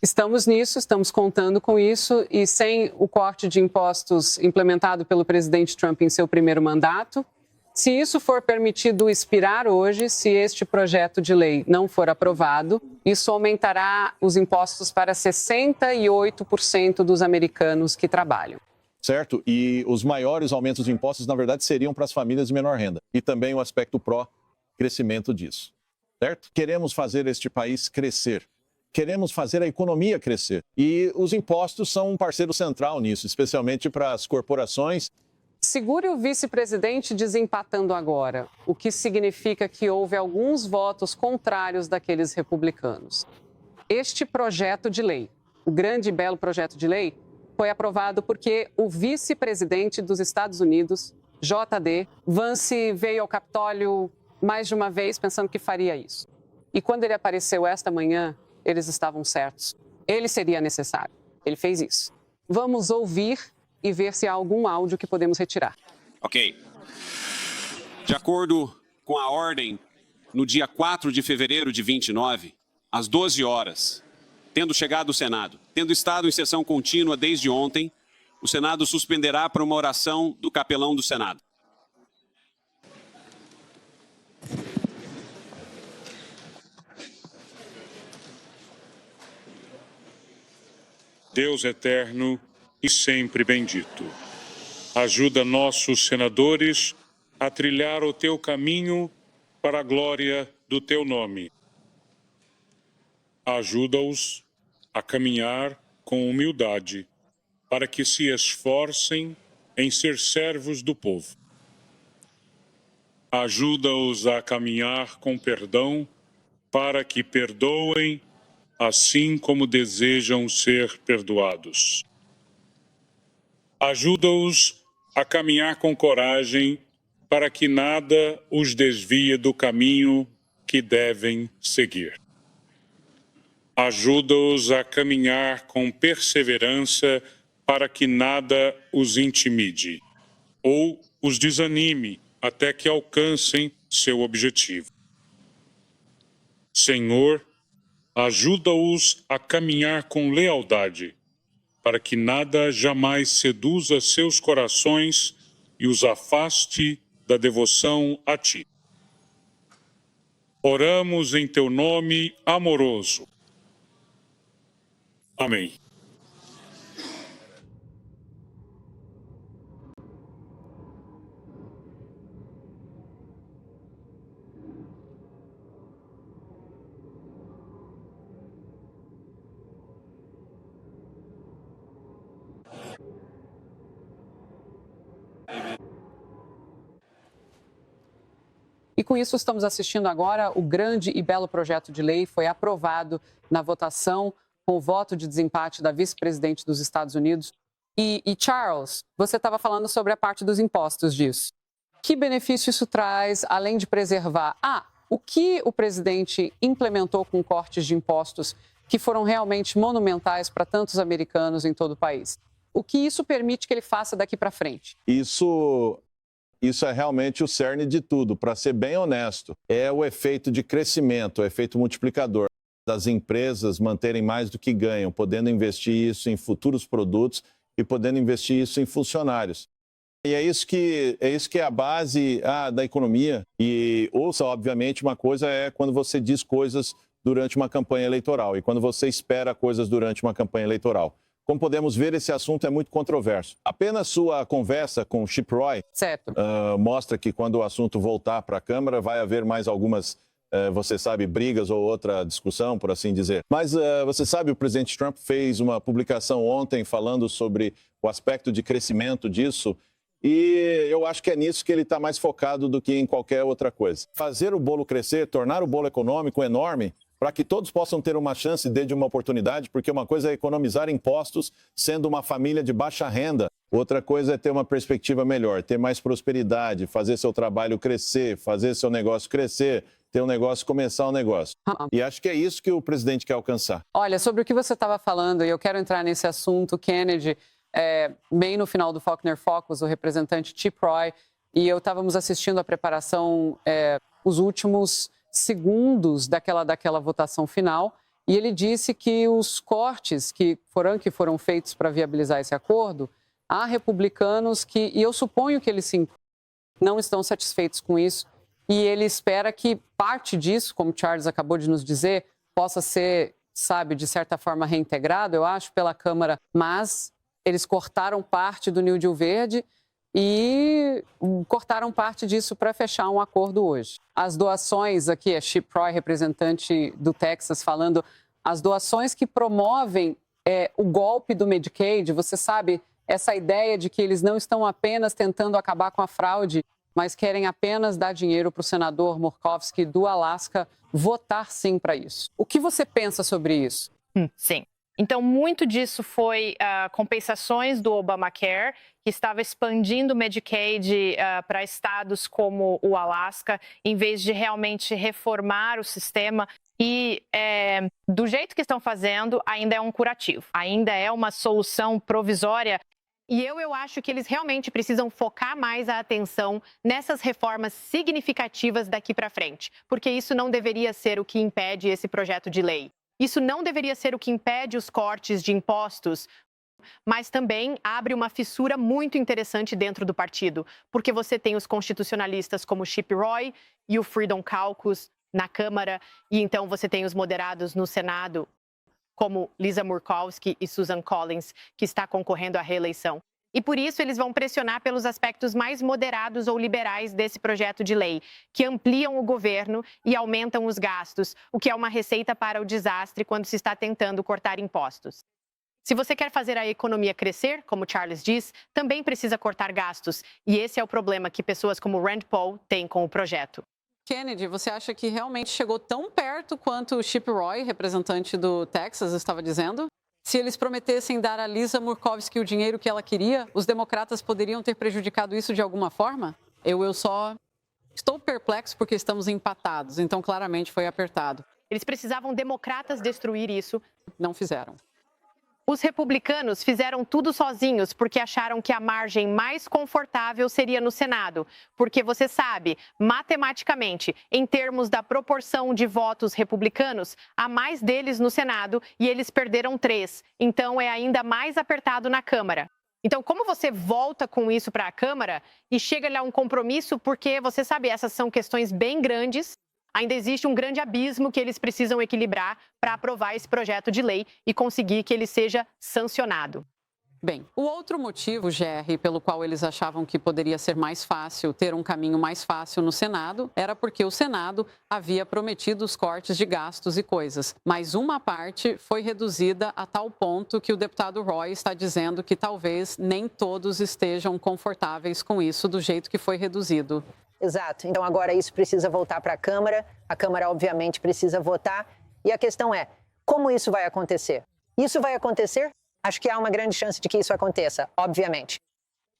Estamos nisso, estamos contando com isso e sem o corte de impostos implementado pelo presidente Trump em seu primeiro mandato, se isso for permitido expirar hoje, se este projeto de lei não for aprovado, isso aumentará os impostos para 68% dos americanos que trabalham. Certo? E os maiores aumentos de impostos, na verdade, seriam para as famílias de menor renda. E também o aspecto pró-crescimento disso. Certo? Queremos fazer este país crescer. Queremos fazer a economia crescer. E os impostos são um parceiro central nisso, especialmente para as corporações. Segure o vice-presidente desempatando agora, o que significa que houve alguns votos contrários daqueles republicanos. Este projeto de lei, o grande e belo projeto de lei, foi aprovado porque o vice-presidente dos Estados Unidos, JD Vance, veio ao Capitólio mais de uma vez pensando que faria isso. E quando ele apareceu esta manhã, eles estavam certos. Ele seria necessário. Ele fez isso. Vamos ouvir e ver se há algum áudio que podemos retirar. Ok. De acordo com a ordem, no dia 4 de fevereiro de 29, às 12 horas, tendo chegado o Senado, tendo estado em sessão contínua desde ontem, o Senado suspenderá para uma oração do capelão do Senado. Deus eterno e sempre bendito, ajuda nossos senadores a trilhar o teu caminho para a glória do teu nome. Ajuda-os a caminhar com humildade, para que se esforcem em ser servos do povo. Ajuda-os a caminhar com perdão, para que perdoem, assim como desejam ser perdoados. Ajuda-os a caminhar com coragem, para que nada os desvie do caminho que devem seguir. Ajuda-os a caminhar com perseverança, para que nada os intimide ou os desanime até que alcancem seu objetivo. Senhor, ajuda-os a caminhar com lealdade, para que nada jamais seduza seus corações e os afaste da devoção a Ti. Oramos em Teu nome amoroso. Amém. E com isso estamos assistindo agora o grande e belo projeto de lei foi aprovado na votação com o voto de desempate da vice-presidente dos Estados Unidos. E Charles, você estava falando sobre a parte dos impostos disso. Que benefício isso traz, além de preservar? O que o presidente implementou com cortes de impostos que foram realmente monumentais para tantos americanos em todo o país? O que isso permite que ele faça daqui para frente? Isso é realmente o cerne de tudo, para ser bem honesto. É o efeito de crescimento, o efeito multiplicador das empresas manterem mais do que ganham, podendo investir isso em futuros produtos e podendo investir isso em funcionários. E é isso que é a base da economia. E ouça, obviamente, uma coisa é quando você diz coisas durante uma campanha eleitoral e quando você espera coisas durante uma campanha eleitoral. Como podemos ver, esse assunto é muito controverso. Apenas sua conversa com Chip Roy mostra que quando o assunto voltar para a Câmara, vai haver mais algumas, você sabe, brigas ou outra discussão, por assim dizer. Mas você sabe, o presidente Trump fez uma publicação ontem falando sobre o aspecto de crescimento disso. E eu acho que é nisso que ele está mais focado do que em qualquer outra coisa. Fazer o bolo crescer, tornar o bolo econômico enorme, para que todos possam ter uma chance de uma oportunidade, porque uma coisa é economizar impostos sendo uma família de baixa renda, outra coisa é ter uma perspectiva melhor, ter mais prosperidade, fazer seu trabalho crescer, fazer seu negócio crescer, ter um negócio, começar um negócio. E acho que é isso que o presidente quer alcançar. Olha, sobre o que você estava falando, e eu quero entrar nesse assunto, Kennedy, bem no final do Faulkner Focus, o representante Chip Roy, e eu estávamos assistindo a preparação, os últimos segundos daquela votação final, E ele disse que os cortes que foram feitos para viabilizar esse acordo, há republicanos que, e eu suponho que eles sim, não estão satisfeitos com isso, e ele espera que parte disso, como o Charles acabou de nos dizer, possa ser, sabe, de certa forma reintegrado, eu acho, pela Câmara, mas eles cortaram parte do New Deal Verde e cortaram parte disso para fechar um acordo hoje. As doações, aqui é Chip Roy, representante do Texas, falando, as doações que promovem o golpe do Medicaid, você sabe, essa ideia de que eles não estão apenas tentando acabar com a fraude, mas querem apenas dar dinheiro para o senador Murkowski do Alasca votar sim para isso. O que você pensa sobre isso? Sim. Então, muito disso foi compensações do Obamacare, que estava expandindo o Medicaid para estados como o Alasca, em vez de realmente reformar o sistema. E do jeito que estão fazendo, ainda é um curativo, ainda é uma solução provisória. E eu acho que eles realmente precisam focar mais a atenção nessas reformas significativas daqui para frente, porque isso não deveria ser o que impede esse projeto de lei. Isso não deveria ser o que impede os cortes de impostos, mas também abre uma fissura muito interessante dentro do partido, porque você tem os constitucionalistas como Chip Roy e o Freedom Caucus na Câmara, e então você tem os moderados no Senado, como Lisa Murkowski e Susan Collins, que está concorrendo à reeleição. E por isso eles vão pressionar pelos aspectos mais moderados ou liberais desse projeto de lei, que ampliam o governo e aumentam os gastos, o que é uma receita para o desastre quando se está tentando cortar impostos. Se você quer fazer a economia crescer, como Charles diz, também precisa cortar gastos. E esse é o problema que pessoas como Rand Paul têm com o projeto. Kennedy, você acha que realmente chegou tão perto quanto o Chip Roy, representante do Texas, estava dizendo? Se eles prometessem dar a Lisa Murkowski o dinheiro que ela queria, os democratas poderiam ter prejudicado isso de alguma forma? Eu só estou perplexo porque estamos empatados, então claramente foi apertado. Eles precisavam democratas destruir isso. Não fizeram. Os republicanos fizeram tudo sozinhos porque acharam que a margem mais confortável seria no Senado. Porque você sabe, matematicamente, em termos da proporção de votos republicanos, há mais deles no Senado e eles perderam 3. Então é ainda mais apertado na Câmara. Então, como você volta com isso para a Câmara e chega lá a um compromisso, porque você sabe, essas são questões bem grandes. Ainda existe um grande abismo que eles precisam equilibrar para aprovar esse projeto de lei e conseguir que ele seja sancionado. Bem, o outro motivo, GR, pelo qual eles achavam que poderia ser mais fácil, ter um caminho mais fácil no Senado, era porque o Senado havia prometido os cortes de gastos e coisas. Mas uma parte foi reduzida a tal ponto que o deputado Roy está dizendo que talvez nem todos estejam confortáveis com isso do jeito que foi reduzido. Exato. Então, agora isso precisa voltar para a Câmara obviamente precisa votar. E a questão é, como isso vai acontecer? Isso vai acontecer? Acho que há uma grande chance de que isso aconteça, obviamente.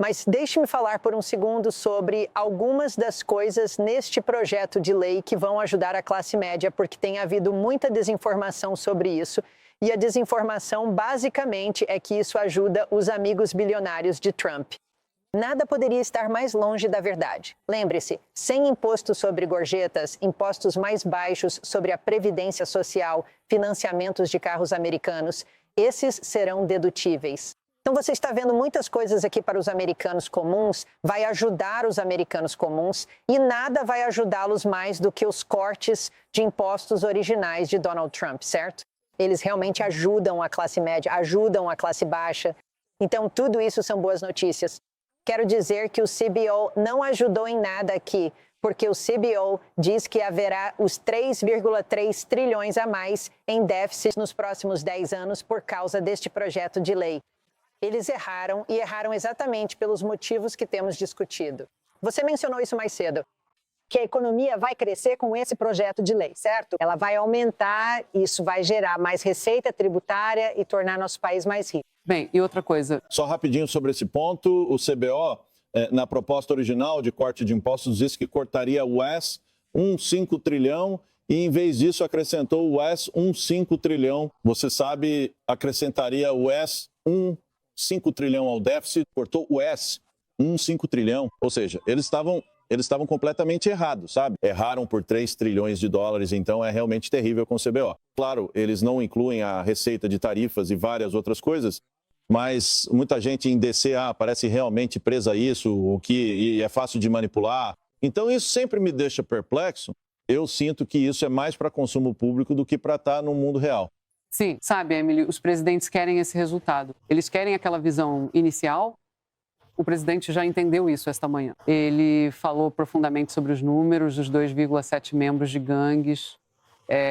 Mas deixe-me falar por um segundo sobre algumas das coisas neste projeto de lei que vão ajudar a classe média, porque tem havido muita desinformação sobre isso. E a desinformação, basicamente, é que isso ajuda os amigos bilionários de Trump. Nada poderia estar mais longe da verdade. Lembre-se, sem imposto sobre gorjetas, impostos mais baixos sobre a previdência social, financiamentos de carros americanos, esses serão dedutíveis. Então você está vendo muitas coisas aqui para os americanos comuns, vai ajudar os americanos comuns e nada vai ajudá-los mais do que os cortes de impostos originais de Donald Trump, certo? Eles realmente ajudam a classe média, ajudam a classe baixa. Então tudo isso são boas notícias. Quero dizer que o CBO não ajudou em nada aqui, porque o CBO diz que haverá os 3,3 trilhões a mais em déficit nos próximos 10 anos por causa deste projeto de lei. Eles erraram e erraram exatamente pelos motivos que temos discutido. Você mencionou isso mais cedo, que a economia vai crescer com esse projeto de lei, certo? Ela vai aumentar, isso vai gerar mais receita tributária e tornar nosso país mais rico. Bem, e outra coisa. Só rapidinho sobre esse ponto, o CBO, na proposta original de corte de impostos, disse que cortaria o US 1,5 trilhão e, em vez disso, acrescentou o US 1,5 trilhão. Você sabe, acrescentaria o US 1,5 trilhão ao déficit, cortou o US 1,5 trilhão. Ou seja, eles estavam eles estavam completamente errados, sabe? Erraram por 3 trilhões de dólares, então é realmente terrível com o CBO. Claro, eles não incluem a receita de tarifas e várias outras coisas, mas muita gente em DC, parece realmente presa a isso, e é fácil de manipular. Então isso sempre me deixa perplexo. Eu sinto que isso é mais para consumo público do que para estar no mundo real. Sim, sabe, Emily, os presidentes querem esse resultado. Eles querem aquela visão inicial. O presidente já entendeu isso esta manhã. Ele falou profundamente sobre os números dos 2,7 membros de gangues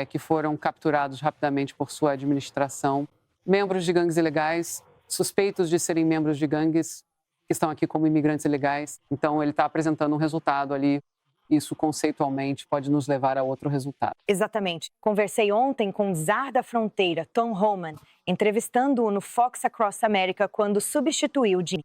que foram capturados rapidamente por sua administração. Membros de gangues ilegais, suspeitos de serem membros de gangues, que estão aqui como imigrantes ilegais. Então, ele está apresentando um resultado ali. Isso, conceitualmente, pode nos levar a outro resultado. Exatamente. Conversei ontem com o czar da fronteira, Tom Homan, entrevistando-o no Fox Across America quando substituiu Jimmy.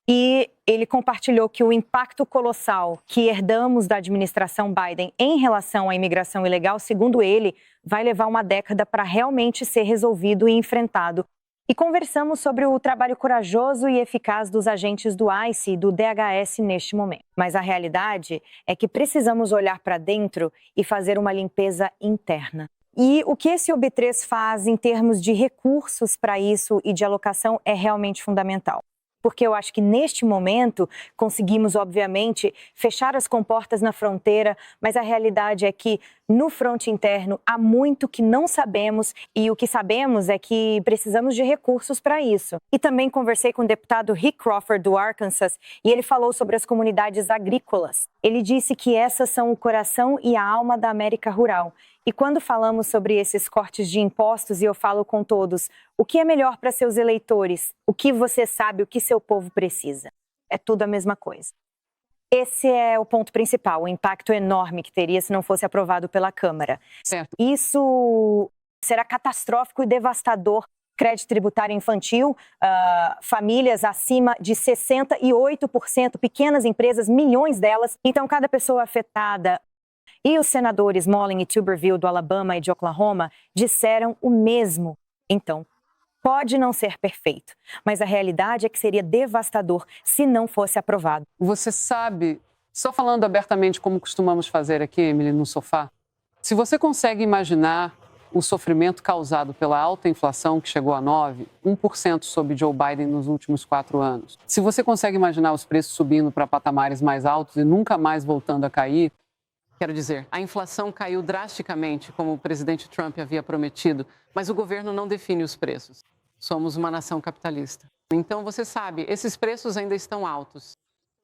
E ele compartilhou que o impacto colossal que herdamos da administração Biden em relação à imigração ilegal, segundo ele, vai levar uma década para realmente ser resolvido e enfrentado. E conversamos sobre o trabalho corajoso e eficaz dos agentes do ICE e do DHS neste momento. Mas a realidade é que precisamos olhar para dentro e fazer uma limpeza interna. E o que esse OB3 faz em termos de recursos para isso e de alocação é realmente fundamental. Porque eu acho que neste momento conseguimos, obviamente, fechar as comportas na fronteira, mas a realidade é que no fronte interno há muito que não sabemos e o que sabemos é que precisamos de recursos para isso. E também conversei com o deputado Rick Crawford do Arkansas e ele falou sobre as comunidades agrícolas. Ele disse que essas são o coração e a alma da América rural. E quando falamos sobre esses cortes de impostos, e eu falo com todos, o que é melhor para seus eleitores? O que você sabe, o que seu povo precisa? É tudo a mesma coisa. Esse é o ponto principal, o impacto enorme que teria se não fosse aprovado pela Câmara. Certo. Isso será catastrófico e devastador. Crédito tributário infantil, famílias acima de 68%, pequenas empresas, milhões delas. Então, cada pessoa afetada. E os senadores Mullen e Tuberville do Alabama e de Oklahoma disseram o mesmo. Então, pode não ser perfeito, mas a realidade é que seria devastador se não fosse aprovado. Você sabe, só falando abertamente como costumamos fazer aqui, Emily, no sofá, se você consegue imaginar o sofrimento causado pela alta inflação que chegou a 1% sob Joe Biden nos últimos 4 anos, se você consegue imaginar os preços subindo para patamares mais altos e nunca mais voltando a cair, quero dizer, a inflação caiu drasticamente, como o presidente Trump havia prometido, mas o governo não define os preços. Somos uma nação capitalista. Então, você sabe, esses preços ainda estão altos.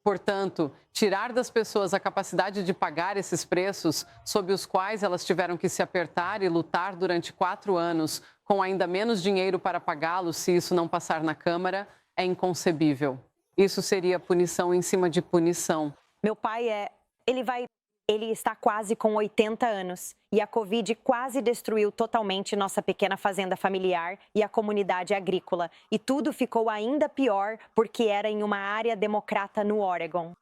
Portanto, tirar das pessoas a capacidade de pagar esses preços, sob os quais elas tiveram que se apertar e lutar durante 4 anos, com ainda menos dinheiro para pagá-los se isso não passar na Câmara, é inconcebível. Isso seria punição em cima de punição. Meu pai Ele está quase com 80 anos e a Covid quase destruiu totalmente nossa pequena fazenda familiar e a comunidade agrícola. E tudo ficou ainda pior porque era em uma área democrata no Oregon.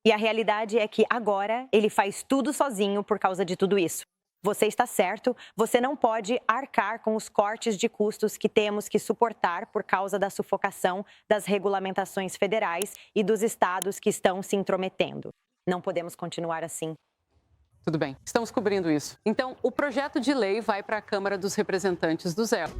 E a realidade é que agora ele faz tudo sozinho por causa de tudo isso. Você está certo, você não pode arcar com os cortes de custos que temos que suportar por causa da sufocação das regulamentações federais e dos estados que estão se intrometendo. Não podemos continuar assim. Tudo bem, estamos cobrindo isso. Então, o projeto de lei vai para a Câmara dos Representantes do Zero.